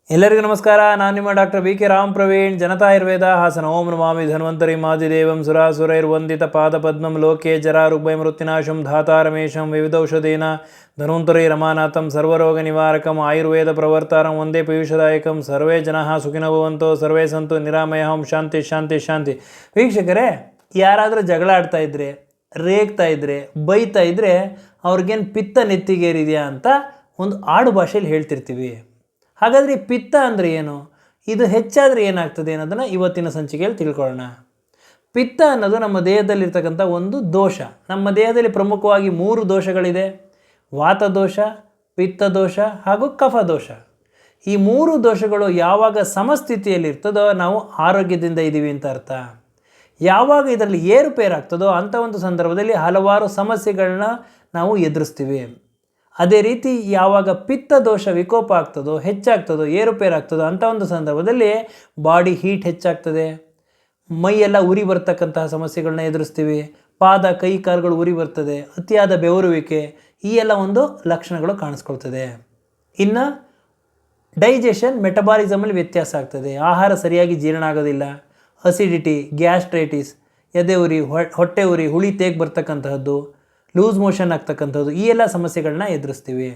ಎಲ್ಲರಿಗೂ ನಮಸ್ಕಾರ. ನಾನು ನಿಮ್ಮ ಡಾಕ್ಟರ್ BK ರಾಮ್ ಪ್ರವೀಣ್. ಜನತಾ ಆಯುರ್ವೇದ ಹಾಸನ. ಓಂ ನಮಾಮಿ ಧನ್ವಂತರಿ ಮಾದಿದೇವಂ ಸುರಾಸುರೈರ್ವಂದಿತ ಪಾದಪದ್ಮಂ ಲೋಕೆ ಜರಾರುಗ್ಭಯಮೃತ್ಯುನಾಶಂ ಧಾತಾರಮೇಶಂ ವಿವಿಧೌಷಧೇನ ಧನ್ವಂತರಿ ರಮಾನಾಥಂ ಸರ್ವರೋಗ ನಿವಾರಕಂ ಆಯುರ್ವೇದ ಪ್ರವರ್ತಾರಂ ವಂದೇ ಪೀಯೂಷದಾಯಕಂ. ಸರ್ವೇ ಜನಃ ಸುಖಿನೋ ಭವಂತು, ಸರ್ವೇ ಸಂತು ನಿರಾಮಯಂ. ಶಾಂತಿ ಶಾಂತಿ ಶಾಂತಿ. ವೀಕ್ಷಕರೇ, ಯಾರಾದರೂ ಜಗಳ ಆಡ್ತಾ ಇದ್ರೆ, ರೇಗ್ತಾ ಇದ್ರೆ, ಬೈತಾ ಇದ್ರೆ ಅವ್ರಿಗೇನು ಪಿತ್ತ ನೆತ್ತಿಗೇರಿದೆಯಾ ಅಂತ ಒಂದು ಆಡು ಭಾಷೆಯಲ್ಲಿ ಹೇಳ್ತಿರ್ತೀವಿ. ಹಾಗಾದರೆ ಈ ಪಿತ್ತ ಅಂದರೆ ಏನು, ಇದು ಹೆಚ್ಚಾದರೆ ಏನಾಗ್ತದೆ ಅನ್ನೋದನ್ನು ಇವತ್ತಿನ ಸಂಚಿಕೆಯಲ್ಲಿ ತಿಳ್ಕೊಳ್ಳೋಣ. ಪಿತ್ತ ಅನ್ನೋದು ನಮ್ಮ ದೇಹದಲ್ಲಿರ್ತಕ್ಕಂಥ ಒಂದು ದೋಷ. ನಮ್ಮ ದೇಹದಲ್ಲಿ ಪ್ರಮುಖವಾಗಿ 3 ದೋಷಗಳಿದೆ: ವಾತದೋಷ, ಪಿತ್ತದೋಷ ಹಾಗೂ ಕಫದೋಷ. ಈ 3 ದೋಷಗಳು ಯಾವಾಗ ಸಮಸ್ಥಿತಿಯಲ್ಲಿರ್ತದೋ ನಾವು ಆರೋಗ್ಯದಿಂದ ಇದ್ದೀವಿ ಅಂತ ಅರ್ಥ. ಯಾವಾಗ ಇದರಲ್ಲಿ ಏರುಪೇರಾಗ್ತದೋ ಅಂಥ ಒಂದು ಸಂದರ್ಭದಲ್ಲಿ ಹಲವಾರು ಸಮಸ್ಯೆಗಳನ್ನ ನಾವು ಎದುರಿಸ್ತೀವಿ. ಅದೇ ರೀತಿ ಯಾವಾಗ ಪಿತ್ತದೋಷ ವಿಕೋಪ ಆಗ್ತದೋ, ಹೆಚ್ಚಾಗ್ತದೋ, ಏರುಪೇರಾಗ್ತದೋ ಅಂಥ ಒಂದು ಸಂದರ್ಭದಲ್ಲಿ ಬಾಡಿ ಹೀಟ್ ಹೆಚ್ಚಾಗ್ತದೆ, ಮೈಯೆಲ್ಲ ಉರಿ ಬರ್ತಕ್ಕಂತಹ ಸಮಸ್ಯೆಗಳನ್ನ ಎದುರಿಸ್ತೀವಿ. ಪಾದ ಕೈ ಕಾಲುಗಳು ಉರಿ ಬರ್ತದೆ, ಅತಿಯಾದ ಬೆವರುವಿಕೆ, ಈ ಎಲ್ಲ ಒಂದು ಲಕ್ಷಣಗಳು ಕಾಣಿಸ್ಕೊಳ್ತದೆ. ಇನ್ನು ಡೈಜೆಷನ್, ಮೆಟಬಾಲಿಸಮಲ್ಲಿ ವ್ಯತ್ಯಾಸ ಆಗ್ತದೆ. ಆಹಾರ ಸರಿಯಾಗಿ ಜೀರ್ಣ ಆಗೋದಿಲ್ಲ. ಅಸಿಡಿಟಿ, ಗ್ಯಾಸ್ಟ್ರೈಟಿಸ್, ಎದೆ ಉರಿ, ಹೊಟ್ಟೆ ಉರಿ, ಹುಳಿ ತೇಗ್ ಬರ್ತಕ್ಕಂತಹದ್ದು, ಲೂಸ್ ಮೋಷನ್ ಆಗ್ತಕ್ಕಂಥದ್ದು, ಈ ಎಲ್ಲ ಸಮಸ್ಯೆಗಳನ್ನ ಎದುರಿಸ್ತೀವಿ.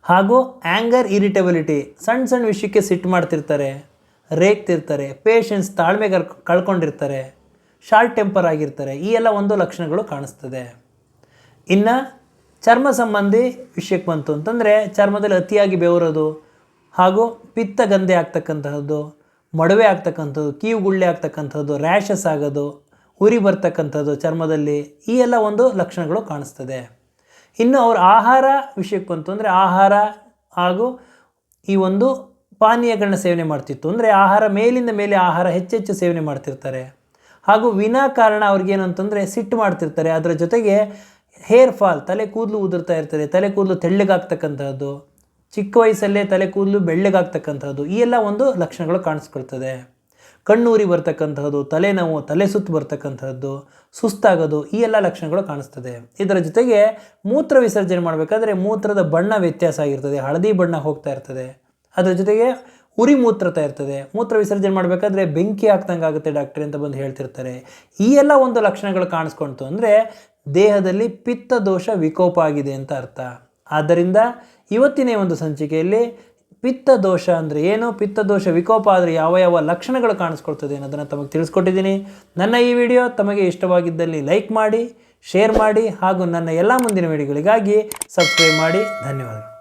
ಹಾಗೂ ಆ್ಯಂಗರ್, ಇರಿಟಬಿಲಿಟಿ, ಸಣ್ಣ ಸಣ್ಣ ವಿಷಯಕ್ಕೆ ಸಿಟ್ಟು ಮಾಡ್ತಿರ್ತಾರೆ, ರೇಗ್ತಿರ್ತಾರೆ, ಪೇಷನ್ಸ್, ತಾಳ್ಮೆ ಕಳ್ಕೊಂಡಿರ್ತಾರೆ, ಶಾರ್ಟ್ ಟೆಂಪರ್ ಆಗಿರ್ತಾರೆ, ಈ ಎಲ್ಲ ಒಂದು ಲಕ್ಷಣಗಳು ಕಾಣಿಸ್ತದೆ. ಇನ್ನು ಚರ್ಮ ಸಂಬಂಧಿ ವಿಷಯಕ್ಕೆ ಬಂತು ಅಂತಂದರೆ ಚರ್ಮದಲ್ಲಿ ಅತಿಯಾಗಿ ಬೆವರೋದು ಹಾಗೂ ಪಿತ್ತ ಗಂಧೆ ಆಗ್ತಕ್ಕಂತಹದ್ದು, ಮೊಡವೆ ಆಗ್ತಕ್ಕಂಥದ್ದು, ಕೀವು ಗುಳ್ಳೆ ಆಗ್ತಕ್ಕಂಥದ್ದು, ರ್ಯಾಷಸ್ ಆಗೋದು, ಉರಿ ಬರ್ತಕ್ಕಂಥದ್ದು ಚರ್ಮದಲ್ಲಿ, ಈ ಎಲ್ಲ ಒಂದು ಲಕ್ಷಣಗಳು ಕಾಣಿಸ್ತದೆ. ಇನ್ನು ಅವ್ರ ಆಹಾರ ವಿಷಯಕ್ಕೆ ಬಂತು ಅಂದರೆ ಆಹಾರ ಹಾಗೂ ಈ ಒಂದು ಪಾನೀಯಗಳನ್ನ ಸೇವನೆ ಮಾಡ್ತಿತ್ತು ಅಂದರೆ ಆಹಾರ ಮೇಲಿಂದ ಮೇಲೆ ಆಹಾರ ಹೆಚ್ಚೆಚ್ಚು ಸೇವನೆ ಮಾಡ್ತಿರ್ತಾರೆ. ಹಾಗೂ ವಿನಾಕಾರಣ ಅವ್ರಿಗೇನು ಅಂತಂದರೆ ಸಿಟ್ಟು ಮಾಡ್ತಿರ್ತಾರೆ. ಅದರ ಜೊತೆಗೆ ಹೇರ್ ಫಾಲ್, ತಲೆ ಕೂದಲು ಉದುರ್ತಾ ಇರ್ತದೆ, ತಲೆ ಕೂದಲು ತೆಳ್ಳಗಾಗ್ತಕ್ಕಂಥದ್ದು, ಚಿಕ್ಕ ವಯಸ್ಸಲ್ಲೇ ತಲೆ ಕೂದಲು ಬೆಳ್ಳಗಾಗ್ತಕ್ಕಂಥದ್ದು, ಈ ಎಲ್ಲ ಒಂದು ಲಕ್ಷಣಗಳು ಕಾಣಿಸ್ಕೊಳ್ತದೆ. ಕಣ್ಣೂರಿ ಬರ್ತಕ್ಕಂಥದ್ದು, ತಲೆನೋವು, ತಲೆ ಸುತ್ತು ಬರ್ತಕ್ಕಂಥದ್ದು, ಸುಸ್ತಾಗೋದು, ಈ ಎಲ್ಲ ಲಕ್ಷಣಗಳು ಕಾಣಿಸ್ತದೆ. ಇದರ ಜೊತೆಗೆ ಮೂತ್ರ ವಿಸರ್ಜನೆ ಮಾಡಬೇಕಾದ್ರೆ ಮೂತ್ರದ ಬಣ್ಣ ವ್ಯತ್ಯಾಸ ಆಗಿರ್ತದೆ, ಹಳದಿ ಬಣ್ಣ ಹೋಗ್ತಾ ಇರ್ತದೆ. ಅದರ ಜೊತೆಗೆ ಉರಿ ಮೂತ್ರತಾ ಇರ್ತದೆ. ಮೂತ್ರ ವಿಸರ್ಜನೆ ಮಾಡಬೇಕಾದ್ರೆ ಬೆಂಕಿ ಹಾಕ್ದಂಗೆ ಆಗುತ್ತೆ ಡಾಕ್ಟ್ರಿ ಅಂತ ಬಂದು ಹೇಳ್ತಿರ್ತಾರೆ. ಈ ಎಲ್ಲ ಒಂದು ಲಕ್ಷಣಗಳು ಕಾಣಿಸ್ಕೊಳ್ತು ಅಂದರೆ ದೇಹದಲ್ಲಿ ಪಿತ್ತ ದೋಷ ವಿಕೋಪ ಆಗಿದೆ ಅಂತ ಅರ್ಥ. ಆದ್ದರಿಂದ ಇವತ್ತಿನ ಒಂದು ಸಂಚಿಕೆಯಲ್ಲಿ ಪಿತ್ತದೋಷ ಅಂದರೆ ಏನು, ಪಿತ್ತದೋಷ ವಿಕೋಪ ಆದರೆ ಯಾವ ಯಾವ ಲಕ್ಷಣಗಳು ಕಾಣಿಸ್ಕೊಳ್ತದೆ ಅನ್ನೋದನ್ನು ತಮಗೆ ತಿಳಿಸ್ಕೊಟ್ಟಿದ್ದೀನಿ. ನನ್ನ ಈ ವಿಡಿಯೋ ತಮಗೆ ಇಷ್ಟವಾಗಿದ್ದಲ್ಲಿ ಲೈಕ್ ಮಾಡಿ, ಶೇರ್ ಮಾಡಿ ಹಾಗೂ ನನ್ನ ಎಲ್ಲ ಮುಂದಿನ ವಿಡಿಯೋಗಳಿಗಾಗಿ ಸಬ್ಸ್ಕ್ರೈಬ್ ಮಾಡಿ. ಧನ್ಯವಾದಗಳು.